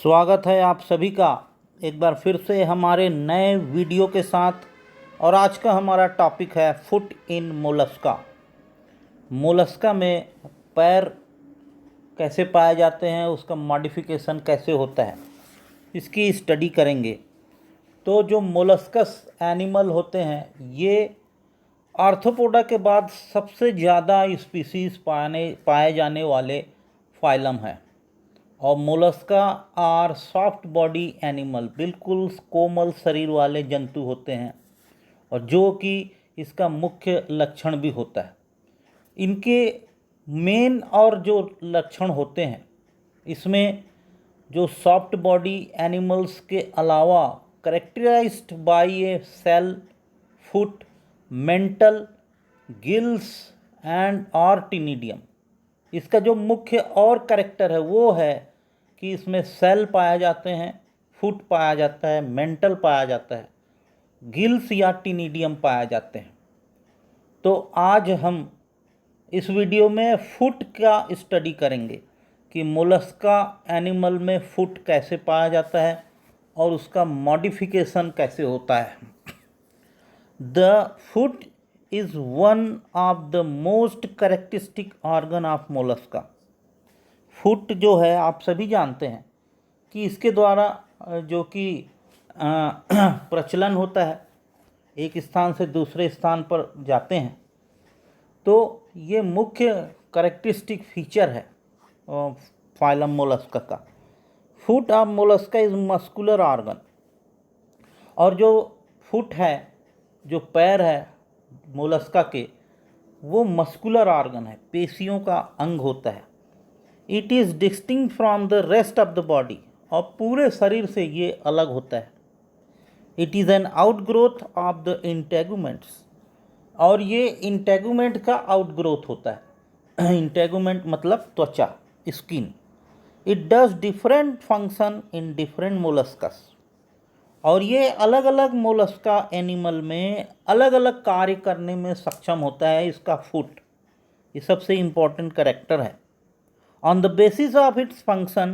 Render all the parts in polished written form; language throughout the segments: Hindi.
स्वागत है आप सभी का एक बार फिर से हमारे नए वीडियो के साथ। और आज का हमारा टॉपिक है फुट इन मोलस्का। मोलस्का में पैर कैसे पाए जाते हैं, उसका मॉडिफिकेशन कैसे होता है, इसकी स्टडी करेंगे। तो जो मोलस्कस एनिमल होते हैं ये आर्थ्रोपोडा के बाद सबसे ज़्यादा स्पीसीज पाए जाने वाले फाइलम है। और Mollusca are soft body animal, बिल्कुल कोमल शरीर वाले जंतु होते हैं, और जो कि इसका मुख्य लक्षण भी होता है। इनके मेन और जो लक्षण होते हैं इसमें जो सॉफ्ट बॉडी एनिमल्स के अलावा characterised by a shell foot mantle gills and आर्टिनिडियम। इसका जो मुख्य और करेक्टर है वो है कि इसमें सेल पाए जाते हैं, फुट पाया जाता है, मेंटल पाया जाता है, गिल्स या टिनिडियम पाया जाते हैं। तो आज हम इस वीडियो में फुट का स्टडी करेंगे कि मोलस्का एनिमल में फुट कैसे पाया जाता है और उसका मॉडिफिकेशन कैसे होता है। The foot is one of the most characteristic organ of Mollusca. Foot जो है आप सभी जानते हैं कि इसके द्वारा जो कि प्रचलन होता है, एक स्थान से दूसरे स्थान पर जाते हैं। तो ये मुख्य करेक्टरिस्टिक फीचर है फाइलम मोलस्का का। Foot of Mollusca is muscular organ. और जो फुट है, जो पैर है मोलस्का के, वो मस्कुलर ऑर्गन है, पेशियों का अंग होता है। It is distinct from the rest of the body, और पूरे शरीर से ये अलग होता है। It is an outgrowth of the integuments, और ये इंटेगुमेंट का आउटग्रोथ होता है। इंटेगुमेंट मतलब त्वचा, skin. It does different function in different molluscs, और ये अलग अलग मोलस्का एनिमल में अलग अलग कार्य करने में सक्षम होता है इसका फुट। ये सबसे इम्पोर्टेंट करेक्टर है। On the basis of its function,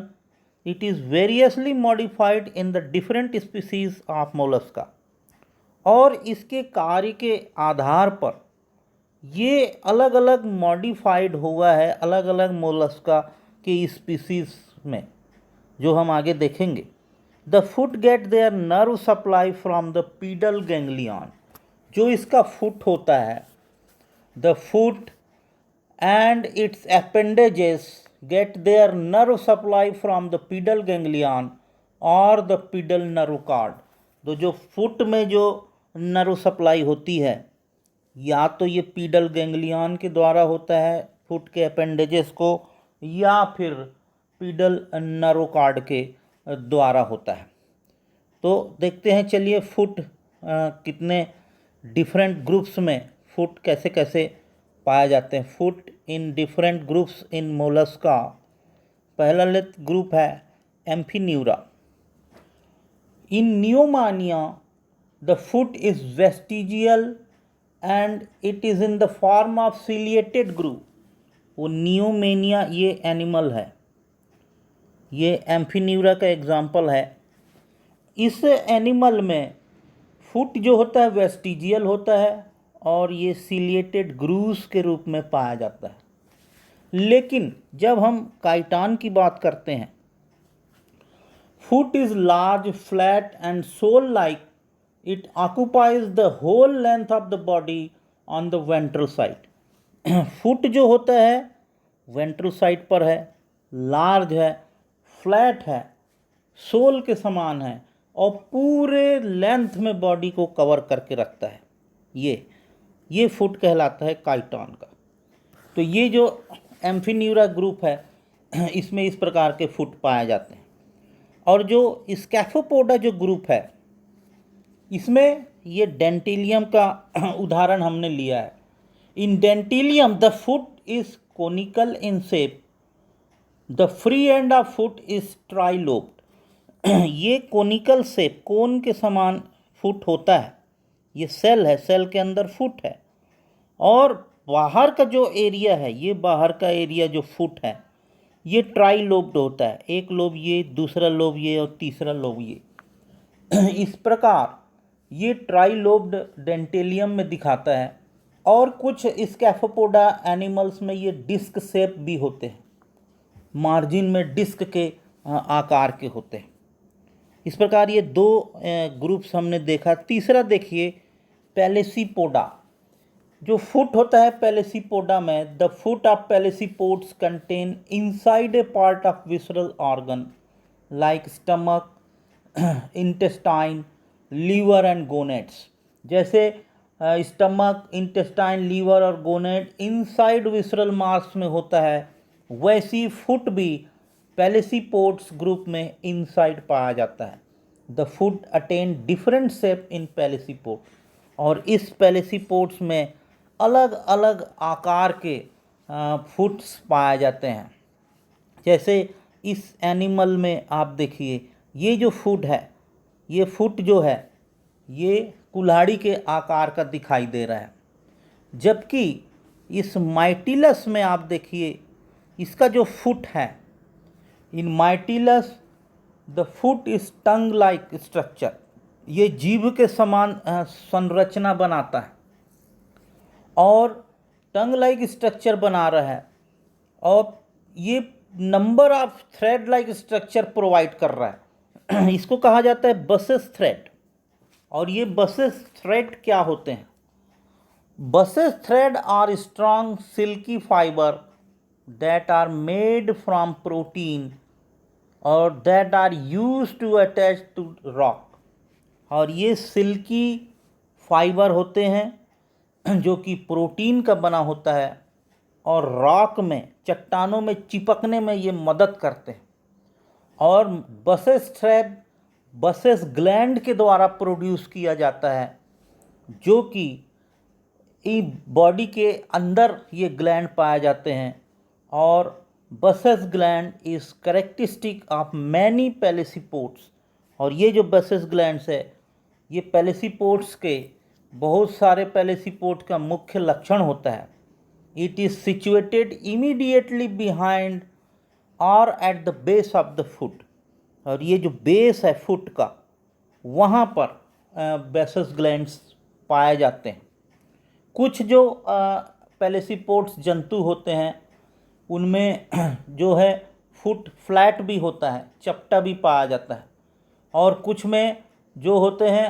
it is variously modified in the different species of mollusca। और इसके कार्य के आधार पर ये अलग अलग मॉडिफाइड हुआ है अलग अलग मोलस्का के स्पीसीज में, जो हम आगे देखेंगे। The foot get their nerve supply from the pedal ganglion. जो इसका फुट होता है, the foot and its appendages get their nerve supply from the pedal ganglion or the pedal nerve cord। तो जो फुट में जो नर्व सप्लाई होती है, या तो ये पीडल गैंग्लियन के द्वारा होता है फुट के अपेंडेजेस को, या फिर पीडल नर्व कार्ड के द्वारा होता है। तो देखते हैं, चलिए फुट कितने डिफरेंट ग्रुप्स में फुट कैसे कैसे पाए जाते हैं। Foot in different groups in Mollusca. पहला ग्रुप है Amphineura. In Neomenia the foot is vestigial and it is in the form of ciliated groove. वो न्यूमेनिया ये एनिमल है, ये एम्फीन्यूरा का एग्जाम्पल है। इस एनिमल में फुट जो होता है वेस्टिजियल होता है, और ये सिलिएटेड ग्रूव्स के रूप में पाया जाता है। लेकिन जब हम काइटान की बात करते हैं, foot is large flat and sole like. It occupies the whole length of the body on the ventral side. Foot जो होता है वेंट्रल साइड पर है, लार्ज है, फ्लैट है, सोल के समान है, और पूरे लेंथ में बॉडी को कवर करके रखता है। ये फुट कहलाता है काइटॉन का। तो ये जो एम्फीन्यूरा ग्रुप है, इसमें इस प्रकार के फुट पाए जाते हैं। और जो स्कैफोपोडा जो ग्रुप है, इसमें ये डेंटिलियम का उदाहरण हमने लिया है। In Dentalium the foot is conical in shape. The free end of foot is trilobed. ये कोनिकल शेप, कोन के समान फुट होता है। ये सेल है, सेल के अंदर फुट है, और बाहर का जो एरिया है, ये बाहर का एरिया जो फुट है, ये ट्राई लोब्ड होता है, एक लोब ये, दूसरा लोब ये और तीसरा लोब ये। इस प्रकार ये ट्राई लोब्ड डेंटेलियम में दिखाता है। और कुछ स्कैफोपोडा एनिमल्स में ये डिस्क शेप भी होते हैं, मार्जिन में डिस्क के आकार के होते हैं। इस प्रकार ये दो ग्रुप्स हमने देखा। तीसरा देखिए पैलेसीपोडा। जो फुट होता है पैलेसीपोडा में, the foot of pelecypods contain inside a part of visceral organ like stomach, intestine, liver and gonads. जैसे स्टमक, इंटेस्टाइन, लीवर और गोनेट इनसाइड विसरल मार्क्स में होता है, वैसी फुट भी पैलेसीपोड्स ग्रुप में इनसाइड पाया जाता है। The foot attain different shape in pelecypod. और इस पैलेसीपोड्स में अलग अलग आकार के फुट्स पाए जाते हैं। जैसे इस एनिमल में आप देखिए, ये जो फुट है, ये फुट जो है ये कुल्हाड़ी के आकार का दिखाई दे रहा है। जबकि इस माइटिलस में आप देखिए, इसका जो फुट है, in Mytilus the foot is tongue like structure. ये जीभ के समान संरचना बनाता है और टंग लाइक स्ट्रक्चर बना रहा है, और ये number of thread like structure provide कर रहा है। इसको कहा जाता है बसेस थ्रेड। और ये बसेस थ्रेड क्या होते हैं? Byssus thread are strong silky fibre that are made from protein और that are use to attach to rock. और ये सिल्की फाइबर होते हैं जो कि प्रोटीन का बना होता है और रॉक में, चट्टानों में चिपकने में ये मदद करते हैं। और बसेस थ्रेड बसेस ग्लैंड के द्वारा प्रोड्यूस किया जाता है, जो कि बॉडी के अंदर ये ग्लैंड पाए जाते हैं। और byssus gland is characteristic of many pelecypods. और ये जो बसेस ग्लैंड्स है, ये पैलेसीपोड्स के, बहुत सारे पैलेसीपोड का मुख्य लक्षण होता है। It is situated immediately behind और at the base of the foot. और ये जो बेस है फुट का, वहाँ पर बेसस ग्लैंड्स पाए जाते हैं। कुछ जो पैलेसीपोड्स जंतु होते हैं, उनमें जो है फुट फ्लैट भी होता है, चपटा भी पाया जाता है। और कुछ में जो होते हैं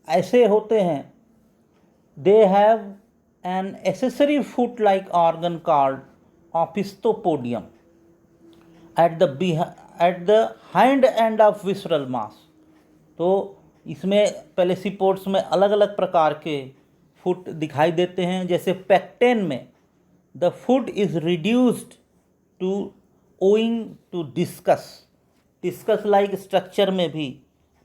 ऐसे होते हैं, they have an accessory foot like organ called opisthopodium at the hind end of visceral mass. तो इसमें पैलेसीपोड्स में अलग अलग प्रकार के फुट दिखाई देते हैं। जैसे पेक्टेन में the foot is reduced to owing to discus like structure में भी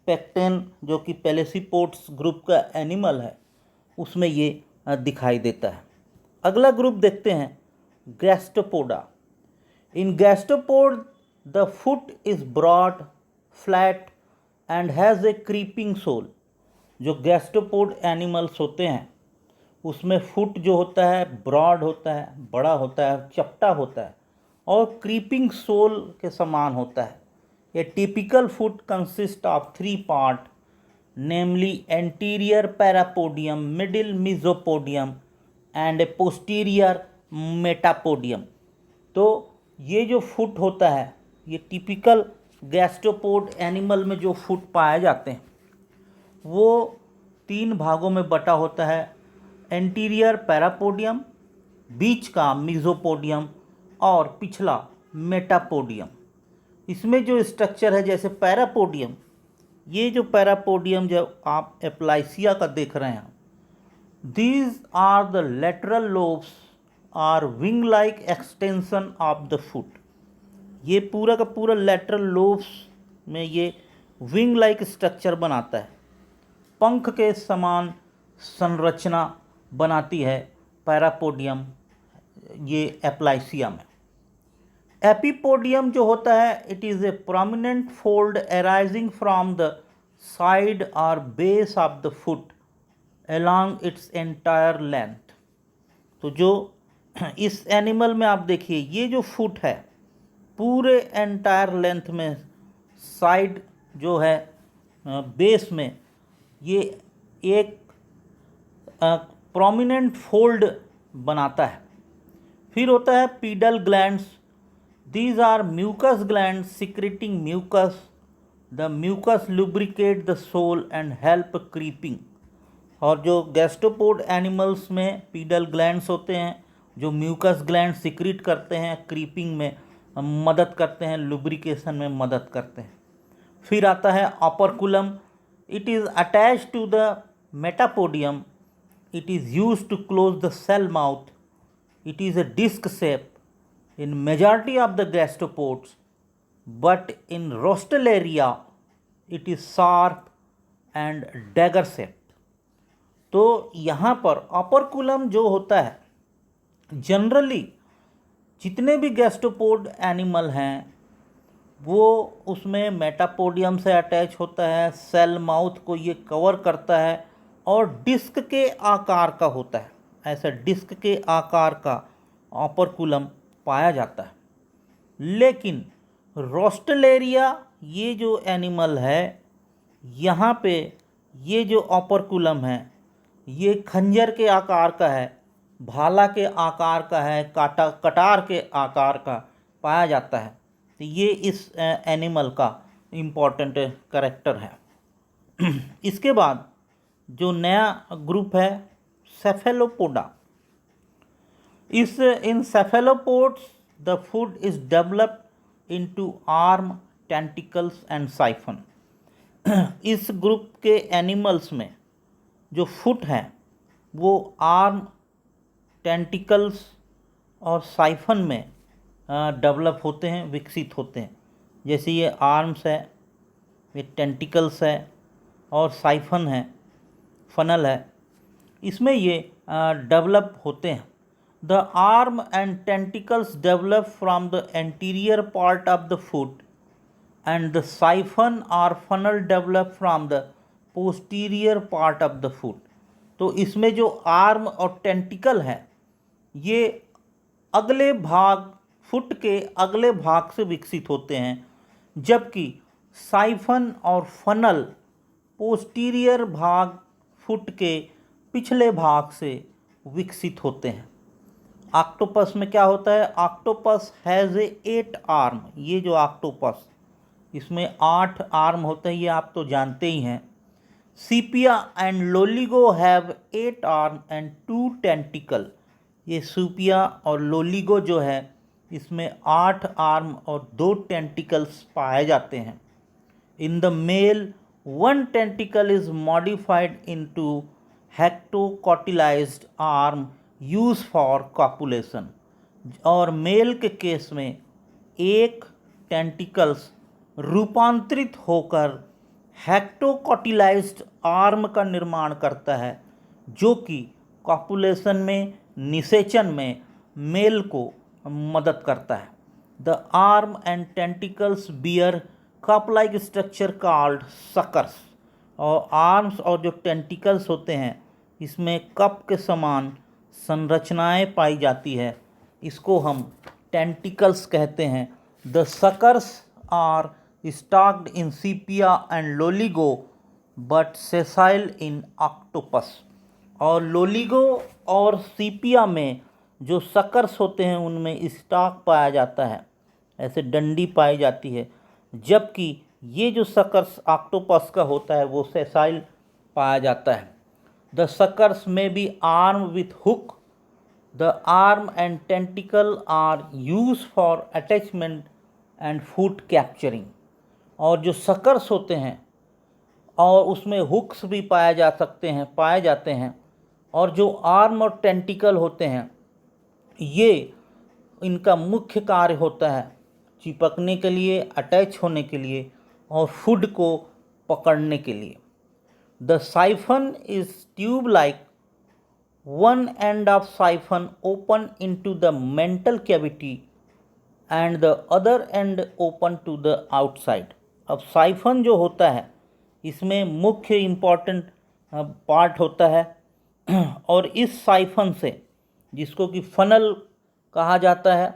पेक्टेन, जो कि पैलेसीपोड्स ग्रुप का एनिमल है, उसमें ये दिखाई देता है। अगला ग्रुप देखते हैं Gastropoda. In gastropod the foot is broad, flat and has a creeping sole. जो गैस्ट्रोपोड एनिमल्स होते हैं उसमें फुट जो होता है ब्रॉड होता है, बड़ा होता है, चपटा होता है और क्रीपिंग सोल के समान होता है। A typical foot consist of 3 part, namely anterior parapodium, middle mesopodium and a posterior metapodium. तो ये जो फुट होता है, ये टिपिकल गैस्ट्रोपोड एनिमल में जो फुट पाए जाते हैं वो 3 भागों में बटा होता है। एंटीरियर पैरापोडियम, बीच का मीजोपोडियम और पिछला मेटापोडियम। इसमें जो स्ट्रक्चर है, जैसे पैरापोडियम, ये जो पैरापोडियम जब आप एप्लाइसिया का देख रहे हैं, these are the lateral lobes are wing like extension of the foot. ये पूरा का पूरा लेटरल लोब्स में ये विंग लाइक स्ट्रक्चर बनाता है, पंख के समान संरचना बनाती है पैरापोडियम ये एप्लाइसिया में। एपिपोडियम जो होता है, it is a prominent fold arising from the side और base of the foot along its entire length। तो जो इस एनिमल में आप देखिए ये जो फुट है पूरे एंटायर लेंथ में साइड जो है बेस में ये एक प्रोमिनेंट फोल्ड बनाता है। फिर होता है pedal glands. These are mucus glands secreting mucus. The mucus lubricate the sole and help creeping. और जो गैस्ट्रोपोड एनिमल्स में पीडल ग्लैंड्स होते हैं जो म्यूकस ग्लैंड सिक्रीट करते हैं, क्रीपिंग में मदद करते हैं, लुब्रिकेशन में मदद करते हैं। फिर आता है operculum. It is attach to the metapodium. It is use to close the shell mouth. It is a disc shape in majority of the gastropods, but in Rostellaria it is sharp and dagger shaped। तो यहाँ पर ऑपरकुलम जो होता है जनरली जितने भी गैस्ट्रोपोड एनिमल हैं वो उसमें मेटापोडियम से अटैच होता है, सेल माउथ को ये कवर करता है और डिस्क के आकार का होता है। ऐसा डिस्क के आकार का ऑपरकुलम पाया जाता है। लेकिन रोस्टलेरिया ये जो एनिमल है यहाँ पे ये जो ऑपरकुलम है ये खंजर के आकार का है, भाला के आकार का है, कटार के आकार का पाया जाता है। तो ये इस एनिमल का इम्पॉर्टेंट कैरेक्टर है। इसके बाद जो नया ग्रुप है सेफेलोपोडा। In cephalopods, the food is developed into arm, tentacles and siphon। इस ग्रुप के एनिमल्स में जो फुट हैं वो आर्म, टेंटिकल्स और साइफन में डेवलप होते हैं, विकसित होते हैं। जैसे ये आर्म्स है, ये टेंटिकल्स है और साइफन है, फनल है, इसमें ये डेवलप होते हैं। The arm and tentacles develop from the anterior part of the foot and the siphon or funnel develop from the posterior part of the foot। तो इसमें जो आर्म और टेंटिकल है ये अगले भाग, फुट के अगले भाग से विकसित होते हैं, जबकि साइफन और फनल पोस्टीरियर भाग, फुट के पिछले भाग से विकसित होते हैं। ऑक्टोपस में क्या होता है? Octopus has a 8 arm. ये जो ऑक्टोपस, इसमें 8 आर्म होते हैं, ये आप तो जानते ही हैं। Sepia and Loligo have 8 arm and 2 tentacle. ये सीपिया और लोलिगो जो है इसमें 8 आर्म और 2 टेंटिकल्स पाए जाते हैं। In the male 1 tentacle is modified into hectocotylised arm use for copulation. और मेल के केस में एक टेंटिकल्स रूपांतरित होकर हेक्टोकॉटिलाइज्ड आर्म का निर्माण करता है जो कि कॉपुलेशन में, निषेचन में मेल को मदद करता है। The arm and tentacles bear cup like structure called suckers. और आर्म्स और जो टेंटिकल्स होते हैं इसमें कप के समान संरचनाएं पाई जाती है, इसको हम टेंटिकल्स कहते हैं। The suckers are stalked in Sepia and Loligo but sessile in octopus. और लोलिगो और सीपिया में जो सकर्स होते हैं उनमें स्टॉक पाया जाता है, ऐसे डंडी पाई जाती है, जबकि ये जो सकर्स ऑक्टोपस का होता है वो सेसाइल पाया जाता है। The suckers may be armed with hook. The arm and tentacle are used for attachment and food capturing। और जो सकर्स होते हैं और उसमें हुक्स भी पाए जाते हैं और जो आर्म और टेंटिकल होते हैं ये इनका मुख्य कार्य होता है चिपकने के लिए, अटैच होने के लिए और फूड को पकड़ने के लिए। The siphon is tube-like. One end of siphon open into the mental cavity and the other end open to the outside। अब साइफन जो होता है इसमें मुख्य इम्पॉर्टेंट पार्ट होता है और इस साइफन से, जिसको कि फनल कहा जाता है।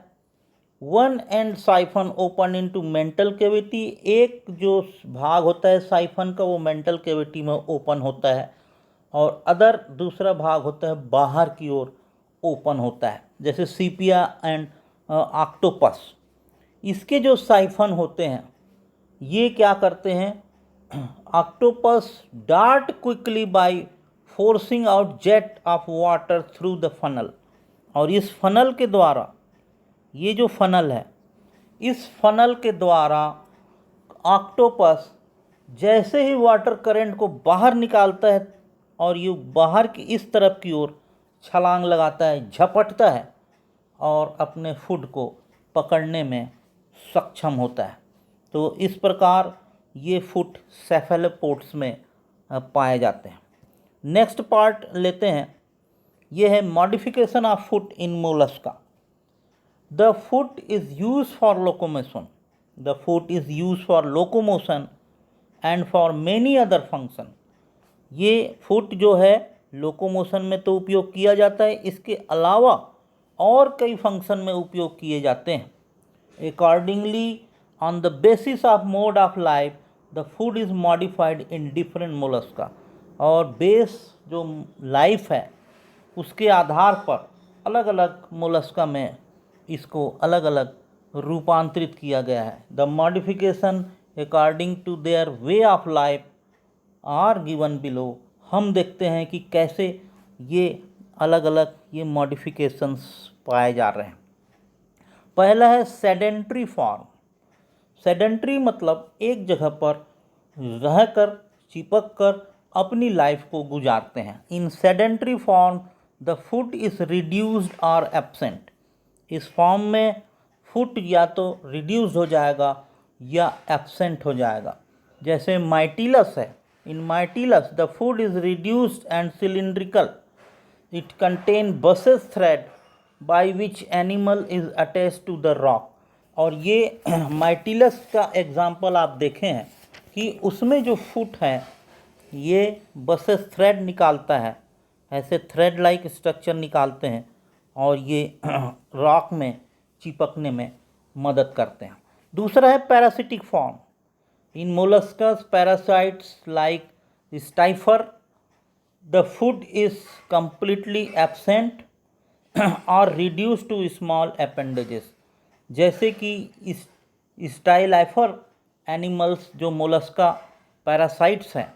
One and siphon open into mantle cavity, एक जो भाग होता है साइफन का वो मेंटल कैविटी में ओपन होता है, और अदर दूसरा भाग होता है बाहर की ओर ओपन होता है, जैसे सीपिया एंड ऑक्टोपस। इसके जो साइफन होते हैं ये क्या करते हैं, octopus dart quickly by forcing out jet of water through the funnel, और इस फनल के द्वारा, ये जो फनल है इस फनल के द्वारा ऑक्टोपस जैसे ही वाटर करंट को बाहर निकालता है और ये बाहर की इस तरफ की ओर छलांग लगाता है, झपटता है और अपने फूड को पकड़ने में सक्षम होता है। तो इस प्रकार ये फुट सेफेलोपोड्स में पाए जाते हैं। नेक्स्ट पार्ट लेते हैं, ये है modification of foot in Mollusca. The foot is use for locomotion, the foot is use for locomotion and for many other function. ये फुट जो है लोकोमोशन में तो उपयोग किया जाता है, इसके अलावा और कई फंक्शन में उपयोग किए जाते हैं। Accordingly on the basis of mode of life the food is modified in different Mollusca, और बेस जो लाइफ है उसके आधार पर अलग अलग मोलस्का में इसको अलग अलग रूपांतरित किया गया है। The modification according to their way of life are given below. हम देखते हैं कि कैसे ये अलग अलग ये मॉडिफिकेशंस पाए जा रहे हैं। पहला है सेडेंट्री फॉर्म। सेडेंट्री मतलब एक जगह पर रहकर चिपक कर अपनी लाइफ को गुजारते हैं। In sedentary form the food is reduced और एब्सेंट। इस फॉर्म में फूड या तो रिड्यूस हो जाएगा या एब्सेंट हो जाएगा। जैसे माइटिलस है, in Mytilus the food is reduced and cylindrical, it contain byssus thread by which animal is attached to the rock. और ये माइटिलस का एग्जाम्पल आप देखें हैं कि उसमें जो फुट है ये बसेस थ्रेड निकालता है, ऐसे थ्रेड लाइक स्ट्रक्चर निकालते हैं और ये रॉक में चिपकने में मदद करते हैं। दूसरा है parasitic form. In molluscs parasites like Stylifer the food is completely absent और रिड्यूस टू स्मॉल अपेंडेजेस। जैसे कि स्टाइलाइफर एनिमल्स जो मोलस्का पैरासाइट्स हैं,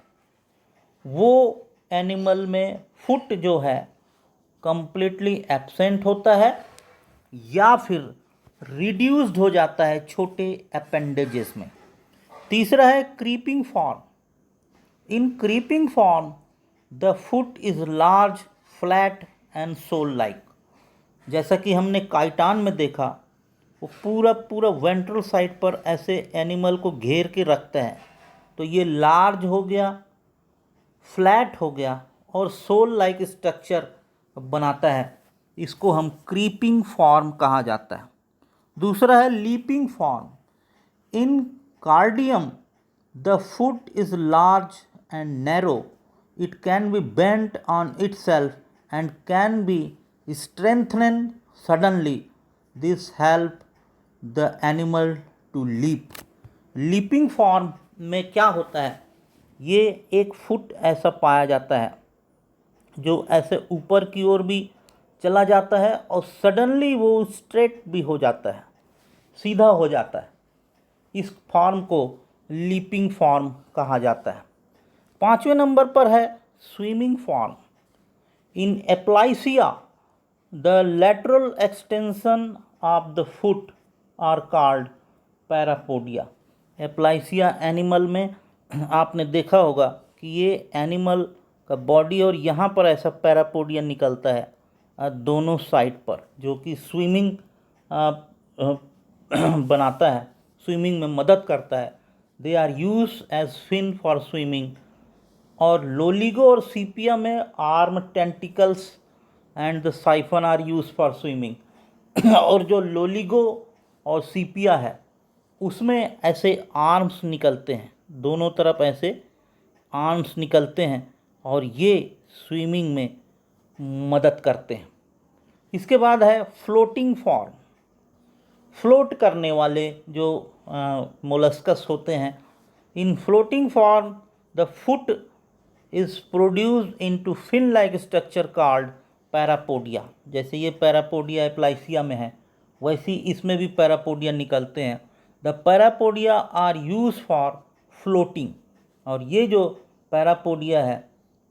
वो एनिमल में फुट जो है कंप्लीटली एब्सेंट होता है या फिर रिड्यूस्ड हो जाता है छोटे अपेंडेजेस में। तीसरा है creeping form. In creeping form the foot is large, flat and sole like. जैसा कि हमने काइटान में देखा, वो पूरा वेंट्रल साइड पर ऐसे एनिमल को घेर के रखते हैं, तो ये लार्ज हो गया, फ्लैट हो गया और सोल लाइक स्ट्रक्चर बनाता है। इसको हम क्रीपिंग फॉर्म कहा जाता है। दूसरा है leaping form. In cardium the foot is large and narrow, it can be bent on itself and can be strengthened suddenly. This help the animal to leap. Leaping form में क्या होता है, ये एक फुट ऐसा पाया जाता है जो ऐसे ऊपर की ओर भी चला जाता है और सडनली वो स्ट्रेट भी हो जाता है, सीधा हो जाता है। इस फॉर्म को लीपिंग फॉर्म कहा जाता है। 5वें नंबर पर है swimming form. In Aplysia the lateral extension of the foot are called parapodia. Aplysia animal में आपने देखा होगा कि ये एनिमल का बॉडी और यहाँ पर ऐसा पैरापोडिया निकलता है दोनों साइड पर, जो कि स्विमिंग बनाता है, स्विमिंग में मदद करता है। They are use as fin for swimming. और लोलिगो और सीपिया में arm, tentacles and the siphon are use for swimming. और जो लोलिगो और सीपिया है उसमें ऐसे आर्म्स निकलते हैं, दोनों तरफ ऐसे आर्म्स निकलते हैं और ये स्विमिंग में मदद करते हैं। इसके बाद है फ्लोटिंग फॉर्म। फ्लोट करने वाले जो मोलस्कस होते हैं, in floating form the foot is produced into fin like structure called parapodia. जैसे ये पैरापोडिया एप्लाइसिया में है, वैसे इसमें भी पैरापोडिया निकलते हैं। The parapodia are use for floating, और ये जो पैरापोडिया है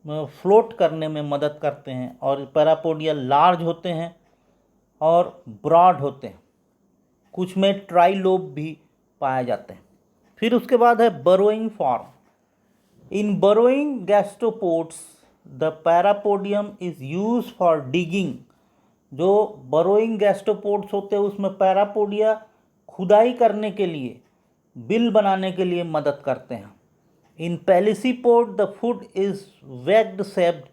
फ्लोट करने में मदद करते हैं। और पैरापोडिया लार्ज होते हैं और ब्रॉड होते हैं, कुछ में ट्राइलोब भी पाए जाते हैं। फिर उसके बाद है burrowing form. In burrowing gastropods the parapodium is use for digging. जो बरोइंग गैस्ट्रोपोड्स होते हैं उसमें पैरापोडिया खुदाई करने के लिए, बिल बनाने के लिए मदद करते हैं। इन पैलिसीपोड द फूड इज वेग्ड शेप्ड,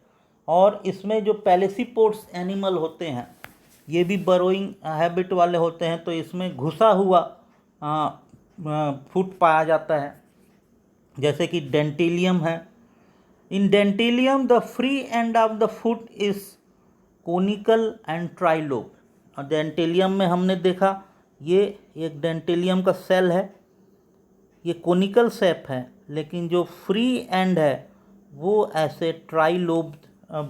और इसमें जो पैलिसीपोड्स एनिमल होते हैं ये भी बरोइंग हैबिट वाले होते हैं, तो इसमें घुसा हुआ फूड पाया जाता है, जैसे कि डेंटिलियम है। In Dentalium the free end of the food is conical and trilobe. और डेंटिलियम में हमने देखा ये एक डेंटिलियम का सेल है, ये कोनिकल शेप है, लेकिन जो फ्री एंड है वो ऐसे ट्राइलोब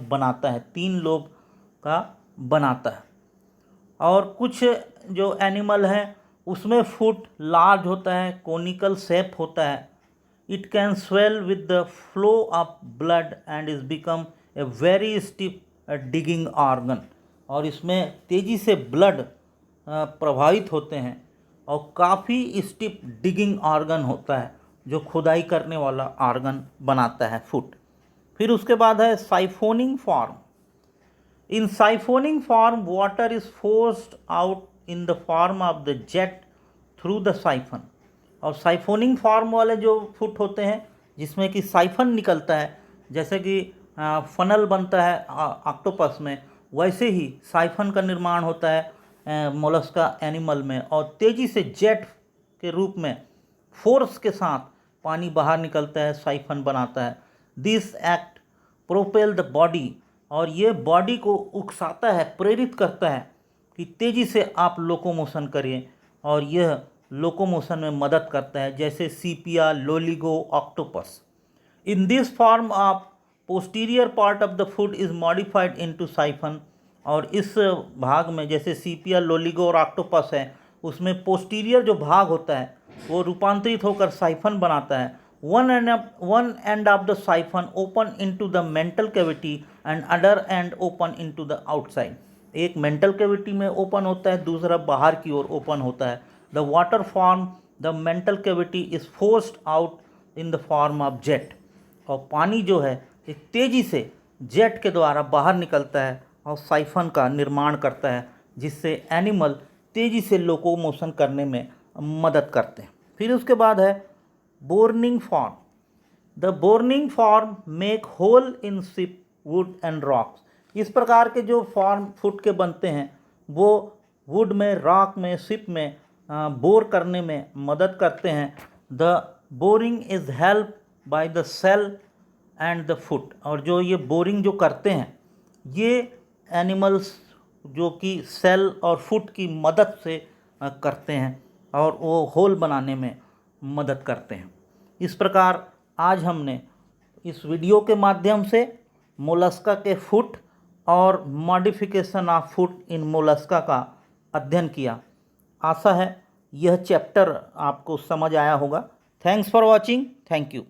बनाता है, 3 लोब का बनाता है। और कुछ जो एनिमल हैं उसमें फुट लार्ज होता है, कोनिकल शेप होता है। It can swell with the flow of blood and is become a very stiff digging organ. और इसमें तेज़ी से ब्लड प्रभावित होते हैं और काफ़ी स्टिफ डिगिंग ऑर्गन होता है, जो खुदाई करने वाला ऑर्गन बनाता है फुट। फिर उसके बाद है siphoning form. In siphoning form water is forced out in the form of the jet through the siphon. और साइफोनिंग फॉर्म वाले जो फुट होते हैं जिसमें कि साइफन निकलता है, जैसे कि फनल बनता है ऑक्टोपस में, वैसे ही साइफन का निर्माण होता है मोलस्का एनिमल में, और तेज़ी से जेट के रूप में फोर्स के साथ पानी बाहर निकलता है, साइफन बनाता है। This act propel the body, और ये बॉडी को उकसाता है, प्रेरित करता है कि तेज़ी से आप लोकोमोशन करिए, और यह लोकोमोशन में मदद करता है, जैसे Sepia, Loligo, octopus. In this form of posterior part of the food is modified into siphon. और इस भाग में जैसे सीपिया, लोलिगो और ऑक्टोपस है, उसमें पोस्टीरियर जो भाग होता है वो रूपांतरित होकर साइफन बनाता है। One and of the siphon open into the mantle cavity and other and open into the outside. एक मेंटल कैविटी में ओपन होता है, दूसरा बाहर की ओर ओपन होता है। The water form the mantle cavity is forced out in the form of jet. और पानी जो है एक तेज़ी से जेट के द्वारा बाहर निकलता है और साइफन का निर्माण करता है, जिससे एनिमल तेज़ी से लोकोमोशन करने में मदद करते हैं। फिर उसके बाद है boring form. The boring form make hole in ship, wood and rocks. इस प्रकार के जो फॉर्म फुट के बनते हैं वो वुड में, रॉक में, शिप में बोर करने में मदद करते हैं। The boring is help by the shell and the foot. और जो ये बोरिंग जो करते हैं ये एनिमल्स जो कि सेल और फुट की मदद से करते हैं और वो होल बनाने में मदद करते हैं। इस प्रकार आज हमने इस वीडियो के माध्यम से मोलस्का के फुट और modification of foot in Mollusca का अध्ययन किया। आशा है यह चैप्टर आपको समझ आया होगा। Thanks for watching. Thank you.